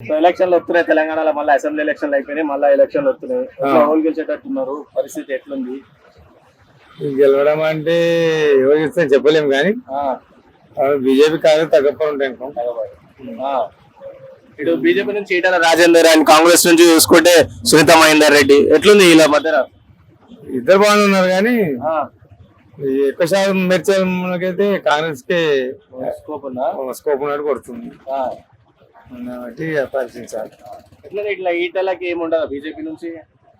So ఎలక్షన్లు వస్తున్నాయి తెలంగాణలో, మళ్ళీ అసెంబ్లీ ఎలక్షన్లు అయిపోయినాయి, మళ్ళీ ఎలక్షన్లు వస్తున్నాయి. ఓళ్ళు గెలిచేటట్టున్నారు, పరిస్థితి ఎట్లుంది? గెలవడం అంటే ఎవరు ఇస్తే చెప్పలేము కానీ బీజేపీ కాదు తగ్గపడి ఉంటాయి. ఇటు బీజేపీ నుంచి ఈటల రాజేందర్ అండ్ కాంగ్రెస్ నుంచి చూసుకుంటే సునీత మహేందర్ రెడ్డి, ఎట్లుంది వీళ్ళ మధ్యన? ఇద్దరు బాగానే ఉన్నారు కానీ ఎక్కువ శాతం మెరిచేకైతే కాంగ్రెస్ కే స్కోప్ ఉందా? స్కోప్ ఉన్నట్టు కొడుతుంది బట్టి పరిశీలించాలి. ఎట్లా ఇట్లా ఈటలకి ఏముండదు బీజేపీ నుంచి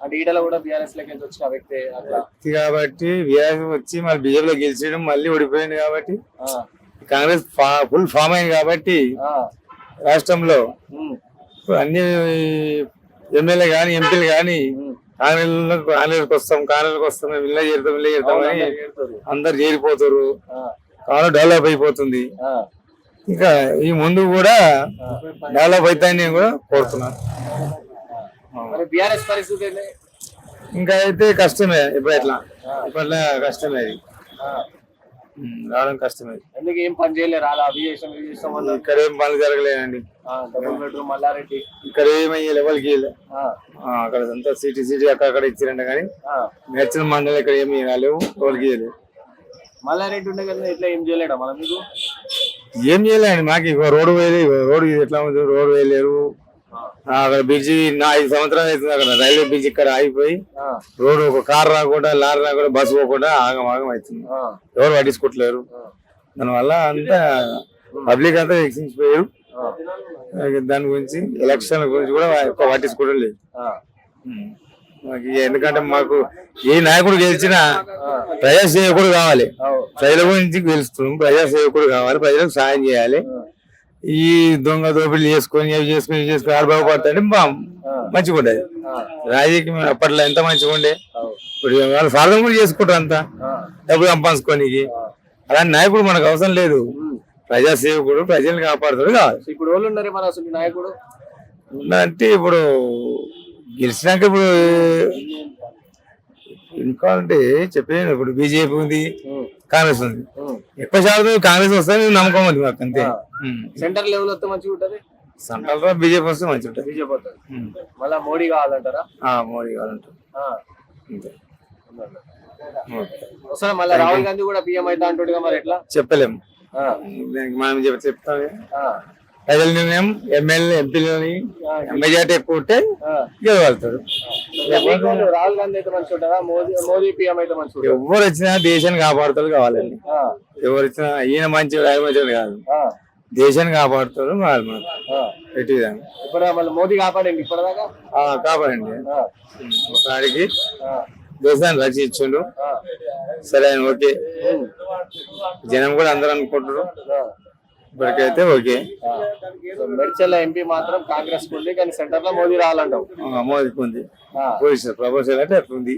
అంటే ఈటల కూడా బీఆర్ఎస్ లకి వచ్చిన వ్యక్తి వ్యక్తి కాబట్టి బీఆర్ఎస్ వచ్చి మళ్ళీ బీజేపీలో గెలిచడం మళ్ళీ ఓడిపోయింది కాబట్టి కాంగ్రెస్ ఫుల్ ఫామ్ అయింది కాబట్టి రాష్ట్రంలో అన్ని ఎమ్మెల్యే గాని ఎంపీలు గాని కాంగ్రెస్కి వస్తాం వీళ్ళ చేరుతాం అని అందరు చేరిపోతారు. కాలం డెవలప్ అయిపోతుంది. ఇంకా ఈ ముందు కూడా డెవలప్ అవుతాయని నేను కూడా కోరుతున్నాను. బీఆర్ఎస్ పరిస్థితి ఇంకా అయితే కష్టమే. ఇప్పట్లో కష్టమే, అది రావడం కష్టమే. ఎందుకు ఏం పని చేయలేరు? ఇక్కడ ఏం పనులు జరగలేదండి. మల్లారెడ్డి ఇక్కడ ఏమయ్యే ఎవరికి అక్కడ అంతా సిటీ అక్కడ ఇచ్చారంట కానీ నచ్చిన మండలి ఇక్కడ ఏమి రాలేవు, ఎవరికి ఇవ్వలేవు. మల్లారెడ్డి ఉండే కదా, ఇట్లా ఏం చేయలేడా మనం? మీకు ఏం చేయలేండి. మాకు రోడ్డు వేయలేదు. రోడ్డు ఎట్లా ఉంది? రోడ్డు వేయలేరు. అక్కడ బ్రిడ్జి 5 సంవత్సరాలు అవుతుంది. అక్కడ రైల్వే బ్రిడ్జ్ ఇక్కడ ఆగిపోయి రోడ్డు ఒక కార్ రాకుండా లారీ రాకుండా బస్సు పోకుండా ఆగం అవుతుంది. ఎవరు పట్టించుకోవట్లేరు. దానివల్ల అంతా పబ్లిక్ అంతా ఎక్కించిపోయారు. దాని గురించి ఎలక్షన్ గురించి కూడా ఎక్కువ పట్టించుకోవడం లేదు. ఎందుకంటే మాకు ఏ నాయకుడు గెలిచినా ప్రజాసేవకుడు కావాలి. ప్రజల గురించి గెలుస్తున్నాం. ప్రజాసేవకుడు కావాలి. ప్రజలకు సాయం చేయాలి. ఈ దొంగ దోపిడీలు చేసుకొని ఆడబాగుపడతాంటే మంచిగా ఉండేది. రాజకీయం అప్పట్లో ఎంత మంచిగా ఉండే. ఇప్పుడు వాళ్ళు స్వార్థం కూడా చేసుకుంటారు అంతా డబ్బులు సంపాదించుకోనికి. అలాంటి నాయకుడు మనకు అవసరం లేదు. ప్రజాసేవకుడు ప్రజల్ని కాపాడుతాడు కావాలి. ఇప్పుడు వాళ్ళు ఉన్నారు మన అసలు నాయకుడు అంటే ఇప్పుడు గెలిచినాక ఇప్పుడు ఇంకా అంటే చెప్పాను. ఇప్పుడు బీజేపీ ఉంది, కాంగ్రెస్ ఉంది. ఎక్కువ శాతం కాంగ్రెస్ వస్తే నమ్మకం ఉంది మాకు, అంతే. సెంటర్ లెవెల్ వస్తే మంచిగా ఉంటది. సెంట్రల్ లో బీజేపీ వస్తే మంచిగా ఉంటుంది. బీజేపీ వస్తుంది. మళ్ళా మోడీ కావాలంటారా? మోడీ కావాలంటారు. వస్తా మళ్ళీ రాహుల్ గాంధీ కూడా పిఎం అయితే అంటుండగా, మరి ఎట్లా చెప్పలేము. మనం చెప్తాం ప్రజల నిర్ణయం. ఎమ్మెల్యే ఎంపీలని మెజార్టీ ఎక్కువ ఉంటే గెలవగలుగుతారు. రాహుల్ గాంధీ అయితే మంచిగా ఉంటుందా? మోదీ పిఎం అయితే మంచిగా? ఎవరు వచ్చినా దేశాన్ని కాపాడుతారు కావాలండి. ఎవరు వచ్చినా ఈయన మంచి మంచిగా కాదు, దేశాన్ని కాపాడుతారు ఎట్టి విధంగా. ఇప్పుడు మళ్ళీ మోదీ కాపాడండి ఇప్పటిదాకా. కాపాడండి. ఒకసారికి దేశాన్ని రక్షించుండు. సరే ఓకే. జనం కూడా అందరూ అనుకుంటారు. ఇప్పటికైతే ఓకే. మెడ్చల్ ఎంపీ మాత్రం కాంగ్రెస్ ఉంది కానీ సెంటర్ లో మోదీ రావాలంటావు. మోదీకి ఉంది. ప్రపోజల్ అంటే అట్లా ఉంది.